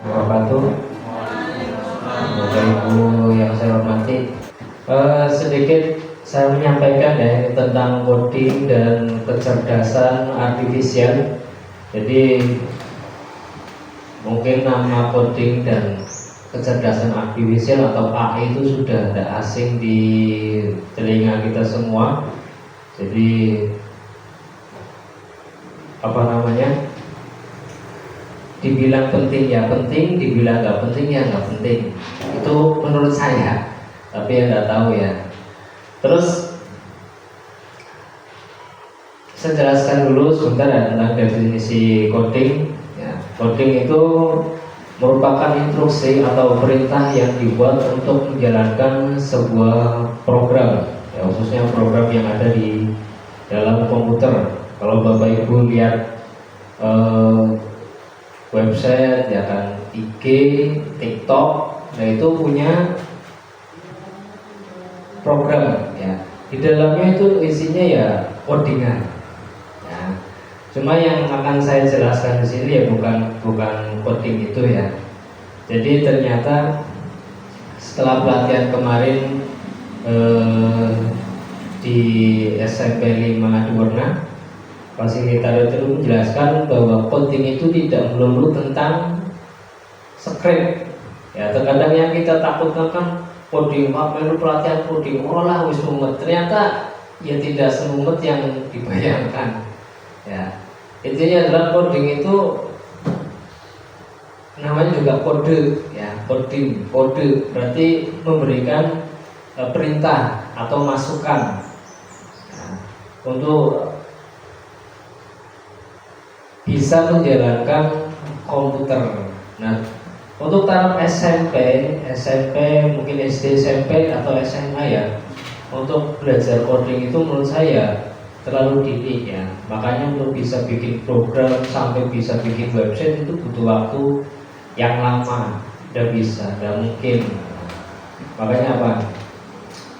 wabarakatuh. Bapak Ibu yang saya hormati, sedikit saya menyampaikan ya tentang coding dan kecerdasan artifisial. Jadi mungkin nama coding dan kecerdasan artifisial atau AI itu sudah tidak asing di telinga kita semua. Jadi dibilang penting ya penting, dibilang nggak penting ya nggak penting. Itu menurut saya, tapi ya nggak tahu ya. Terus saya jelaskan dulu sebentar ya tentang definisi coding. Ya, coding itu merupakan instruksi atau perintah yang dibuat untuk menjalankan sebuah program, ya, khususnya program yang ada di dalam komputer. Kalau Bapak Ibu lihat website ya kan, IG, TikTok, nah itu punya program ya. Di dalamnya itu isinya ya codingan. Ya. Cuma yang akan saya jelaskan di sini ya bukan coding itu ya. Jadi ternyata setelah pelatihan kemarin di SMP 5 Duwerna, fasilitator itu menjelaskan bahwa coding itu tidak melulu tentang script. Ya, terkadang yang kita takutkan kan coding, perlu pelatihan coding, olah wis mumet. Ternyata ya tidak semumet yang dibayangkan. Ya, intinya adalah coding itu namanya juga kode, ya, coding, kode berarti memberikan perintah atau masukan untuk bisa menjalankan komputer. Nah, untuk taraf SMP mungkin SD, SMP atau SMA ya, untuk belajar coding itu menurut saya terlalu dini ya. Makanya untuk bisa bikin program sampai bisa bikin website itu butuh waktu yang lama, tidak bisa, tidak mungkin. Makanya apa?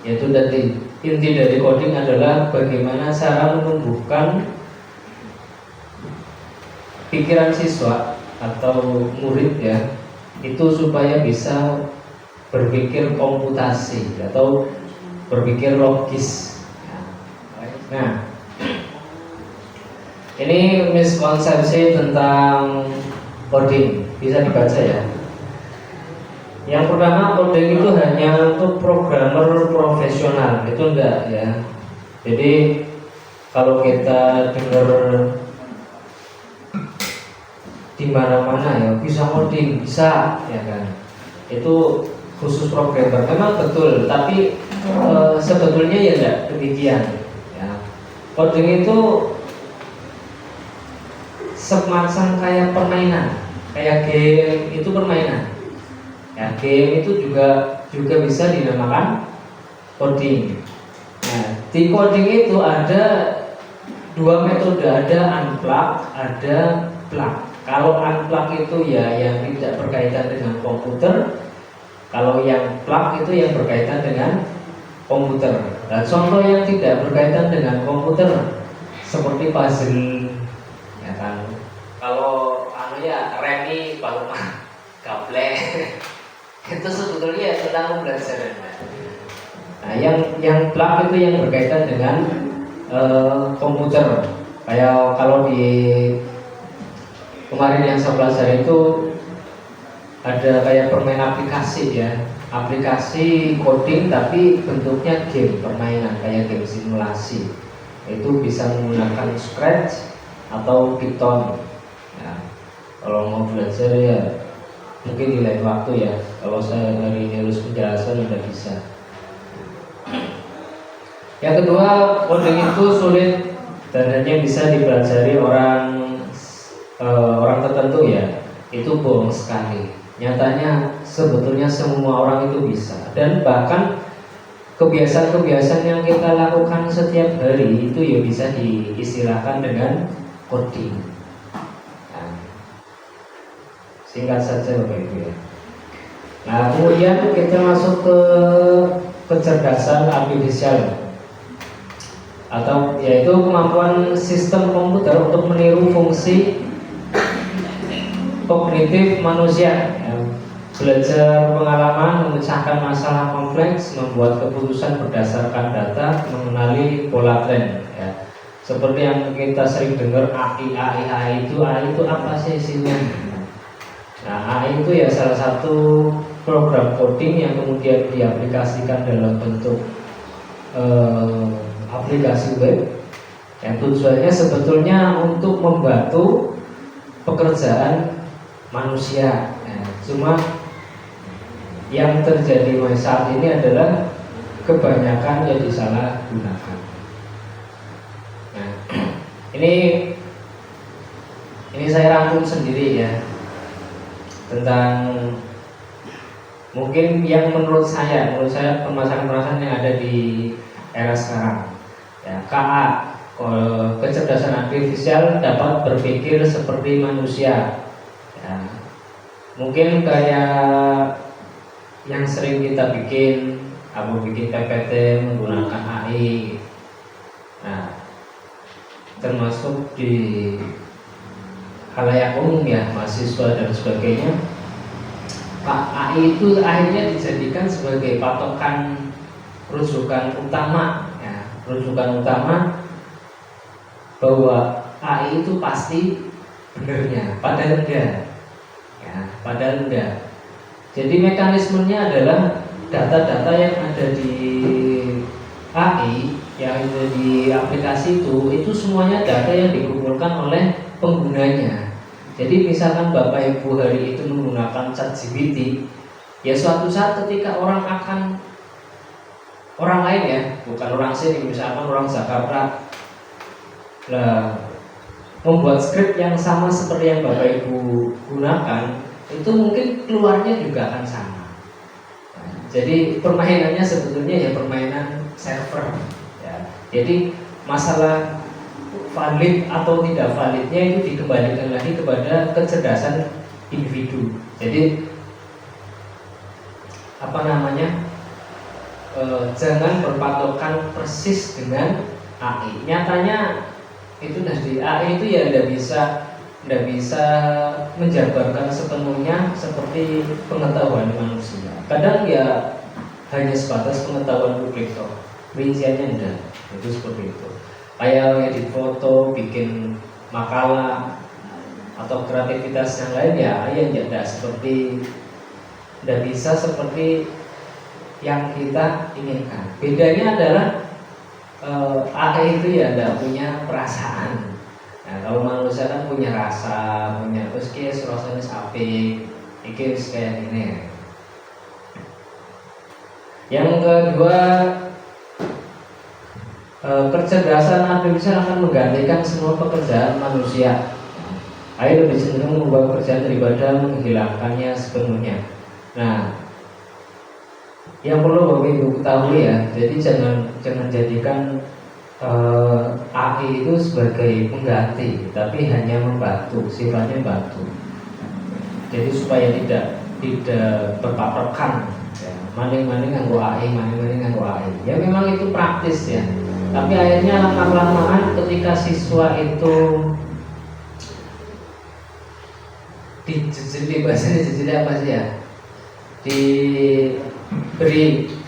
Yaitu tadi inti dari coding adalah bagaimana cara menumbuhkan pikiran siswa atau murid ya, itu supaya bisa berpikir komputasi atau berpikir logis. Nah, ini miskonsepsi tentang coding bisa dibaca ya. Yang pertama, coding itu hanya untuk programmer profesional, itu enggak ya. Jadi kalau kita dengar di mana-mana ya bisa coding, bisa ya kan, itu khusus programmer. Memang betul, tapi sebetulnya ya tidak demikian ya. Coding itu semacam kayak permainan, kayak game itu permainan ya. Game itu juga bisa dinamakan coding. Nah, di coding itu ada dua metode, ada unplug, ada plug. Kalau unplug itu ya yang tidak berkaitan dengan komputer, kalau yang plug itu yang berkaitan dengan komputer. Nah, contoh yang tidak berkaitan dengan komputer seperti puzzle, ya kan. Kalau ya remi paluma gaple itu sebetulnya tentang pembelajaran. Nah, yang plug itu yang berkaitan dengan komputer. Kayak kalau di kemarin yang saya pelajari itu ada kayak permain aplikasi ya, aplikasi coding tapi bentuknya game, permainan kayak game simulasi. Itu bisa menggunakan Scratch atau Python ya. Kalau mau belajar ya mungkin di lain waktu ya. Kalau saya hari ini harus penjelasan udah bisa. Yang kedua, coding itu sulit dan hanya bisa dipelajari orang tertentu ya. Itu bohong sekali. Nyatanya sebetulnya semua orang itu bisa. Dan bahkan kebiasaan-kebiasaan yang kita lakukan setiap hari itu ya bisa diistilahkan dengan coding. Nah, singkat saja Bapak Ibu ya. Nah, kemudian kita masuk ke kecerdasan artifisial, atau yaitu kemampuan sistem komputer untuk meniru fungsi kognitif manusia, ya. Belajar pengalaman, memecahkan masalah kompleks, membuat keputusan berdasarkan data, mengenali pola tren, ya. Seperti yang kita sering dengar AI itu apa sih isinya? Nah, AI itu ya salah satu program coding yang kemudian diaplikasikan dalam bentuk aplikasi web, yang tujuannya sebetulnya untuk membantu pekerjaan manusia. Nah, cuma yang terjadi saat ini adalah kebanyakan yang disalahgunakan. Nah, ini saya rangkum sendiri ya, tentang mungkin yang menurut saya permasalahan-permasalahan yang ada di era sekarang. Ya, KA, kecerdasan artifisial dapat berpikir seperti manusia. Ya, mungkin kayak yang sering kita bikin, bikin PPT menggunakan AI. Nah, termasuk di khalayak umum ya, mahasiswa dan sebagainya. AI itu akhirnya dijadikan sebagai patokan rujukan utama, ya, rujukan utama bahwa AI itu pasti benarnya, padahal enggak, ya, padahal enggak. Jadi mekanismenya adalah data-data yang ada di AI, yang ada di aplikasi itu semuanya data yang dikumpulkan oleh penggunanya. Jadi misalkan Bapak Ibu hari itu menggunakan ChatGPT, ya suatu saat ketika orang lain ya, bukan orang sini, misalkan orang Jakarta, membuat skrip yang sama seperti yang Bapak Ibu gunakan, itu mungkin keluarnya juga akan sama. Jadi permainannya sebetulnya ya permainan server, ya. Jadi masalah valid atau tidak validnya itu dikembalikan lagi kepada kecerdasan individu. Jadi jangan berpatokan persis dengan AI. Nyatanya itu dari AI itu ya tidak bisa menjabarkan sepenuhnya seperti pengetahuan manusia. Kadang ya hanya sebatas pengetahuan publik toh, rinciannya enggak. Itu seperti itu. Kayak edit foto, bikin makalah atau kreativitas yang lain ya tidak bisa seperti yang kita inginkan. Bedanya adalah AI itu ya tidak punya perasaan. Nah, kalau manusia kan punya rasa, punya rasanya sapi, kayak gini. Yang kedua, kecerdasan artifisial akan menggantikan semua pekerjaan manusia. AI lebih cenderung mengubah pekerjaan daripada menghilangkannya sepenuhnya. Nah, yang perlu Bapak Ibu ketahui ya, jadi jangan jadikan AI itu sebagai pengganti, tapi hanya membantu, sifatnya bantu. Jadi supaya tidak berpatokan, ya, maning-maning nganggo AI, Ya memang itu praktis ya. Tapi akhirnya lama-lamaan ketika siswa itu dijejeli apa sih ya?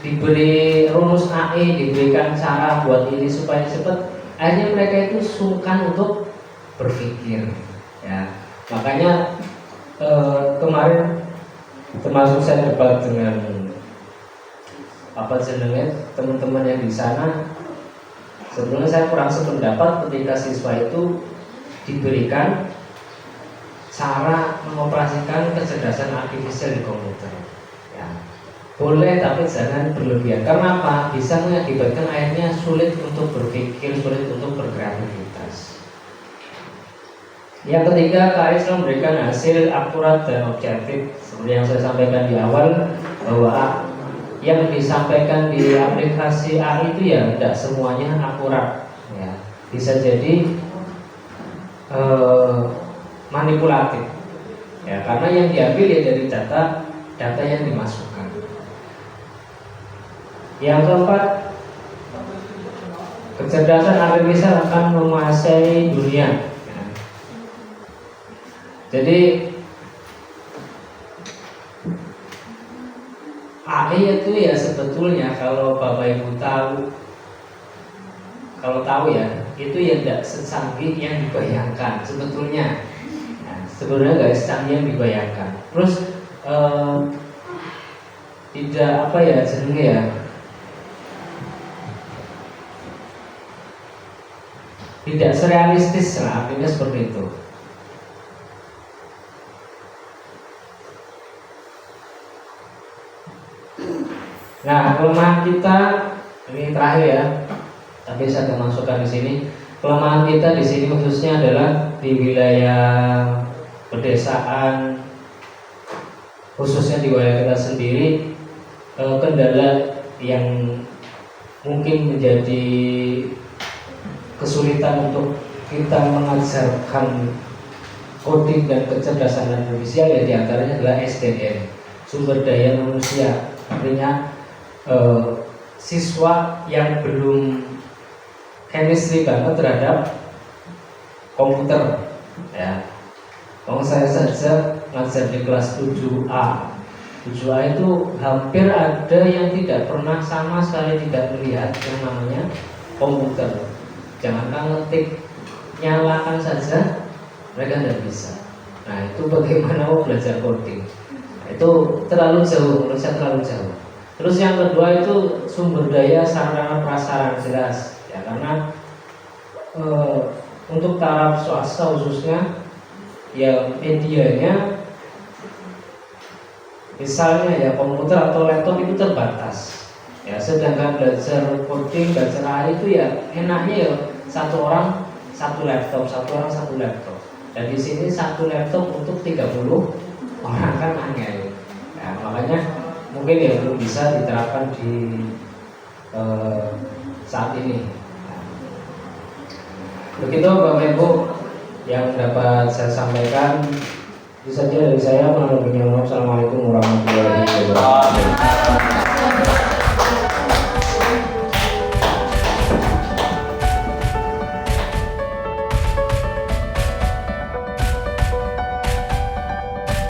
Diberi rumus AI, diberikan cara buat ini supaya cepat, akhirnya mereka itu sungkan untuk berpikir, ya. Makanya kemarin termasuk saya debat dengan teman-teman yang di sana. Sebenarnya saya kurang sependapat ketika siswa itu diberikan cara mengoperasikan kecerdasan artifisial di komputer. Ya, boleh tapi jangan berlebihan. Karena apa? Bisa mengakibatkan akhirnya sulit untuk berpikir, sulit untuk berkreativitas. Yang ketiga, KAI memberikan hasil akurat dan objektif. Seperti yang saya sampaikan di awal, bahwa yang disampaikan di aplikasi AI itu ya tidak semuanya akurat, ya. Bisa jadi manipulatif, ya, karena yang diambil ya dari data yang dimasukkan. Yang keempat, kecerdasan artifisial akan menguasai dunia. Jadi canggih itu ya sebetulnya kalau Bapak Ibu tahu, kalau tahu ya, itu ya tidak secanggih yang dibayangkan sebetulnya. Nah, sebenarnya nggak secanggih yang dibayangkan. Terus tidak apa ya jenenge ya, tidak serealistis lah, artinya seperti itu. Nah, kelemahan kita ini terakhir ya, tapi saya akan masukkan di sini. Kelemahan kita di sini khususnya adalah di wilayah pedesaan, khususnya di wilayah kita sendiri. Kendala yang mungkin menjadi kesulitan untuk kita mengajarkan coding dan kecerdasan artifisial ya diantaranya adalah SDM, sumber daya manusia. Artinya siswa yang belum chemistry banget terhadap komputer ya. Kalau saya saja ngajar di kelas 7A 7A itu hampir ada yang tidak pernah sama sekali tidak melihat yang namanya komputer. Jangankan ngetik, nyalakan saja mereka tidak bisa. Nah itu bagaimana mau belajar coding? Nah, itu terlalu jauh, menurut saya terlalu jauh. Terus yang kedua itu sumber daya sarana prasarana jelas ya, karena untuk taraf swasta khususnya ya medianya misalnya ya komputer atau laptop itu terbatas ya, sedangkan belajar coding, belajar AI itu ya enaknya ya satu orang satu laptop, satu orang satu laptop. Dan di sini satu laptop untuk 30 orang kan angel ya, makanya mungkin ya belum bisa diterapkan di saat ini. Begitu Bapak Ibu yang dapat saya sampaikan. Itu saja dari saya. Assalamualaikum warahmatullahi wabarakatuh.